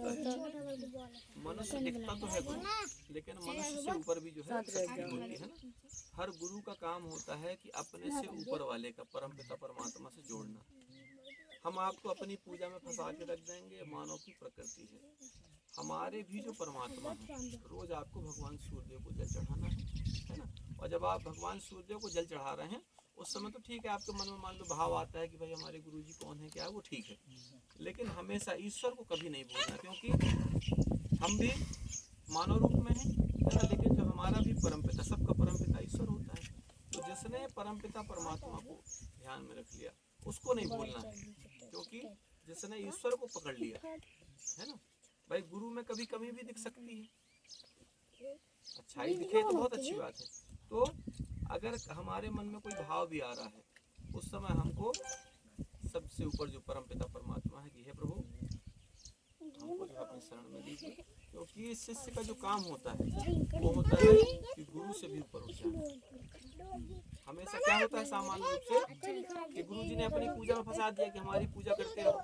होता है। मनुष्य दिखता तो है गुरु, लेकिन मनुष्य से ऊपर भी जो है शक्ति होती है ना। हर गुरु का काम होता है कि अपने से ऊपर वाले का, परमपिता परमात्मा से जोड़ना। हम आपको अपनी पूजा में फंसा के रख देंगे, मानव की प्रकृति है। हमारे भी जो परमात्मा है, रोज आपको भगवान सूर्यदेव को जल चढ़ाना है ना। और जब आप भगवान सूर्यदेव को जल चढ़ा रहे हैं उस समय तो ठीक है, आपके मन में मान लो भाव आता है कि भाई हमारे गुरुजी कौन है, क्या है, वो ठीक है। लेकिन हमेशा ईश्वर को कभी नहीं भूलना, क्योंकि हम भी मानव रूप में हैं, है ना। लेकिन जो हमारा भी परमपिता, सबका परमपिता ईश्वर होता है। तो जिसने परमपिता परमात्मा को ध्यान में रख लिया उसको नहीं भूलना है, क्योंकि जिसने ईश्वर को पकड़ लिया है ना। भाई गुरु में कभी कमी भी दिख सकती है, अच्छाई दिखे तो बहुत अच्छी बात है। तो अगर हमारे मन में कोई भाव भी आ रहा है उस समय हमको सबसे ऊपर जो परमपिता परमात्मा है कि हे प्रभु हमको जो अपनी शरण में लीजिए, क्योंकि शिष्य का जो काम होता है वो होता है कि गुरु से भी ऊपर उठ जाना। हमेशा क्या होता है सामान्य रूप से कि गुरुजी ने अपनी पूजा में फंसा दिया कि हमारी पूजा करते रहो।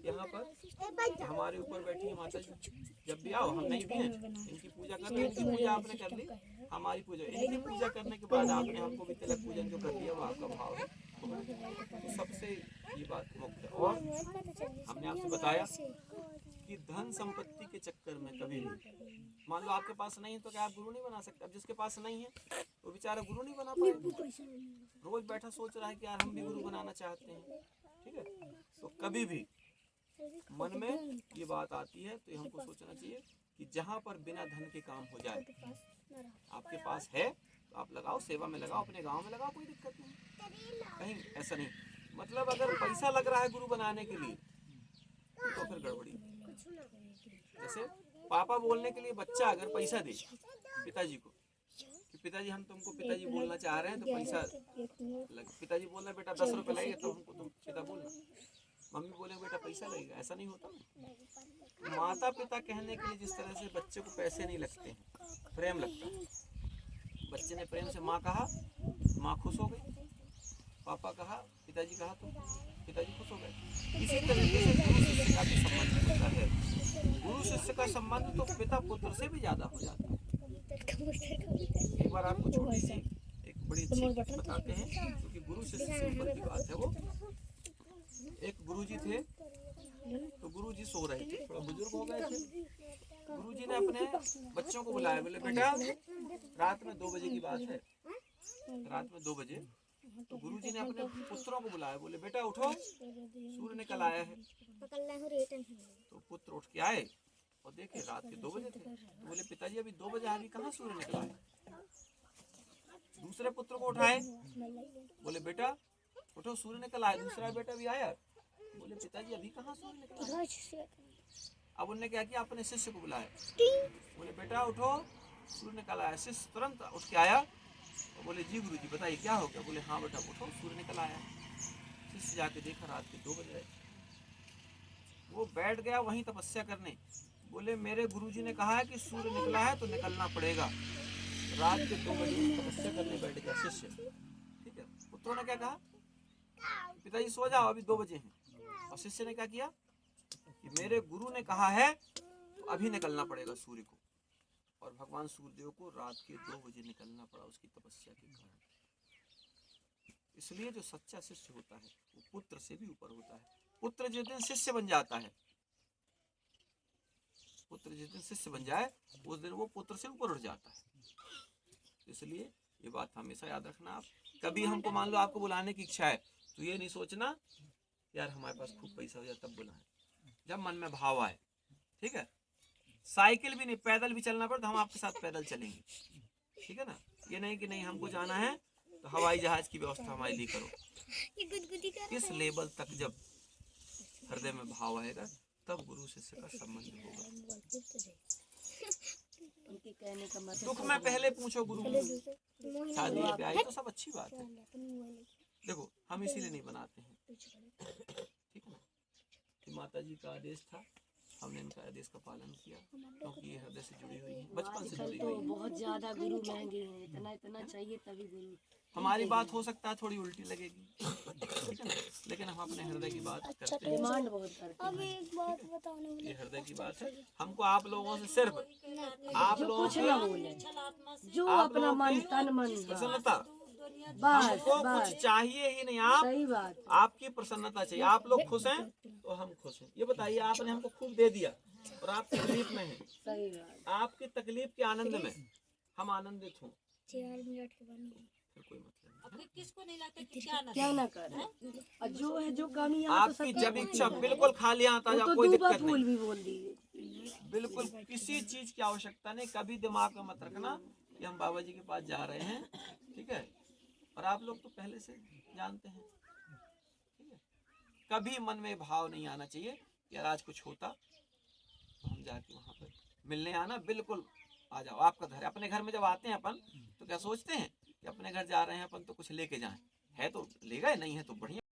यहाँ पर हमारे ऊपर बैठी है माता जी, जब भी आओ हम नहीं भी हैं, इनकी पूजा कर लो, इनकी पूजा आपने कर ली, हमारी पूजा, इनकी पूजा करने के बाद आपने हमको भी तिलक पूजन जो कर दिया वो आपका भाव है। तो सबसे ये बात मुक्त है। और हमने आपसे बताया कि धन संपत्ति के चक्कर में कभी भी, मान लो आपके पास नहीं है तो क्या आप गुरु नहीं बना सकते। अब जिसके पास नहीं है वो बेचारा गुरु नहीं बना पाएगा, रोज बैठा सोच रहा है कि यार हम भी गुरु बनाना चाहते हैं, ठीक है। तो कभी भी मन में ये बात आती है तो हमको सोचना चाहिए कि जहाँ पर बिना धन के काम हो जाए, आपके पास है तो आप लगाओ, सेवा में लगाओ, अपने गांव में लगाओ, कोई दिक्कत नहीं। कहीं ऐसा नहीं, मतलब अगर पैसा लग रहा है गुरु बनाने के लिए तो फिर गड़बड़ी। जैसे पापा बोलने के लिए बच्चा अगर पैसा दे पिताजी को कि पिताजी हम तुमको पिताजी बोलना चाह रहे हैं तो पैसा लगे, पिताजी बोल रहे बेटा 10 रुपए लगेगा तो हमको तुम पिता बोलना, मम्मी बोले बेटा पैसा लगेगा, ऐसा नहीं होता। माता पिता कहने के लिए जिस तरह से बच्चे को पैसे नहीं लगते हैं, प्रेम लगता है। बच्चे ने प्रेम से माँ कहा, माँ खुश हो गई, पापा कहा, पिताजी कहा तो पिताजी खुश हो गए। इसी तरीके से गुरु शिष्य का भी संबंध होता है। गुरु शिष्य का संबंध तो पिता पुत्र से भी ज्यादा हो जाता है। एक बार आपको छोटी सी एक बड़ी अच्छी बताते हैं, क्योंकि गुरु शिष्य से ऊपर की बात है वो। एक गुरुजी थे, तो गुरुजी सो रहे थे, थोड़ा बुजुर्ग हो गए थे। गुरुजी ने अपने बच्चों को बुलाया, बोले बेटा रात में 2 बजे की बात है, रात में 2 बजे तो गुरुजी ने अपने पुत्रों को बुलाया, बोले बेटा उठो सूर्य निकल आया है। तो पुत्र उठ के आए और देखे रात के 2 बजे थे। तो बोले पिताजी अभी 2 बजे अभी कहाँ सूर्य निकला है। दूसरे पुत्र को उठाए, बोले बेटा उठो सूर्य निकल आया। दूसरा बेटा भी आया, बोले पिताजी अभी कहाँ सूर्य निकला। अब उनने क्या किया, अपने शिष्य को बुलाया, बोले बेटा उठो सूर्य निकल आया। शिष्य तुरंत उठ के आया और बोले जी गुरुजी बताइए क्या हो गया। बोले हाँ बेटा उठो सूर्य निकल आया। शिष्य जाके देखा रात के 2 बज रहे। वो बैठ गया वहीं तपस्या करने। बोले मेरे गुरुजी ने कहा है कि सूर्य निकला है तो निकलना पड़ेगा। रात के 2 बजे तपस्या करने बैठ गया शिष्य, ठीक है। पुत्रों ने क्या कहा, पिताजी सो जाओ अभी 2 बजे हैं। और शिष्य ने क्या किया कि मेरे गुरु ने कहा है तो अभी निकलना पड़ेगा सूर्य को। और भगवान सूर्यदेव को रात के 2 बजे निकलना पड़ा उसकी तपस्या के कारण। इसलिए जो सच्चा शिष्य होता है वो पुत्र से भी ऊपर होता है। पुत्र जिस दिन शिष्य बन जाता है, पुत्र जिस दिन शिष्य बन जाए उस दिन वो पुत्र से ऊपर उठ जाता है। इसलिए ये बात हमेशा याद रखना। आप कभी हमको मान लो आपको बुलाने की इच्छा है तो ये नहीं सोचना यार हमारे पास खूब पैसा हो जाए तब बुलाएं, जब मन में भाव आए, ठीक है। साइकिल भी नहीं, पैदल भी चलना पड़े तो हम आपके साथ पैदल चलेंगे, ठीक है ना। ये नहीं कि नहीं हमको जाना है तो हवाई जहाज की व्यवस्था हमारे लिए करो। इस लेवल तक जब हृदय में भाव आएगा तब गुरु शिष्य का संबंध होगा। दुख में पहले पूछो गुरु को, शादी ब्याह तो सब अच्छी बात है, देखो हम इसीलिए नहीं बनाते हैं, ठीक है ना, कि माता जी का आदेश था हमने इनका आदेश का पालन किया, क्योंकि ये हृदय से जुड़ी हुई है, बचपन से जुड़ी तो हुई है। बहुत ज्यादा गुरु महंगे हैं, इतना इतना चाहिए तभी गुरु। हमारी बात हो सकता है थोड़ी उल्टी लगेगी, ठीक है ना, लेकिन हम अपने हृदय की बात करते हैं। डिमांड बहुत करते हैं। अभी एक बात बताने वाली ये हृदय की बात है। हमको आप लोगों से सिर्फ आप जो लोगों कुछ की ना बोले, जो आप अपना लोगों मन की तन मन बस प्रसन्नता, बस हमको कुछ चाहिए ही नहीं, आप सही बात। आपकी प्रसन्नता चाहिए। आप लोग खुश हैं तो हम खुश हैं। ये बताइए, आपने हमको खूब दे दिया और आप तकलीफ में हैं, सही बात। आपकी तकलीफ के आनंद में हम आनंदित हों, 4 मिनट के बाद फिर कोई मतलब नहीं। किसको नहीं लगता कि क्या ना करे, और जो है जो कमी यहाँ तो आपकी सब जब इच्छा बिल्कुल खाली आता वो जाओ, तो कोई दूबा दिक्कत फूल नहीं, भी बोल दिए। बिल्कुल किसी चीज की आवश्यकता नहीं। कभी दिमाग में मत रखना कि हम बाबा जी के पास जा रहे हैं, ठीक है, और आप लोग तो पहले से जानते हैं, ठीक है। कभी मन में भाव नहीं आना चाहिए कि यार आज कुछ होता तो हम जाके वहाँ पे मिलने आना, बिल्कुल आ जाओ, आपका घर है। अपने घर में जब आते हैं अपन तो क्या सोचते हैं कि अपने घर जा रहे हैं अपन तो कुछ लेके जाएं, है तो ले गए, नहीं है तो बढ़िया।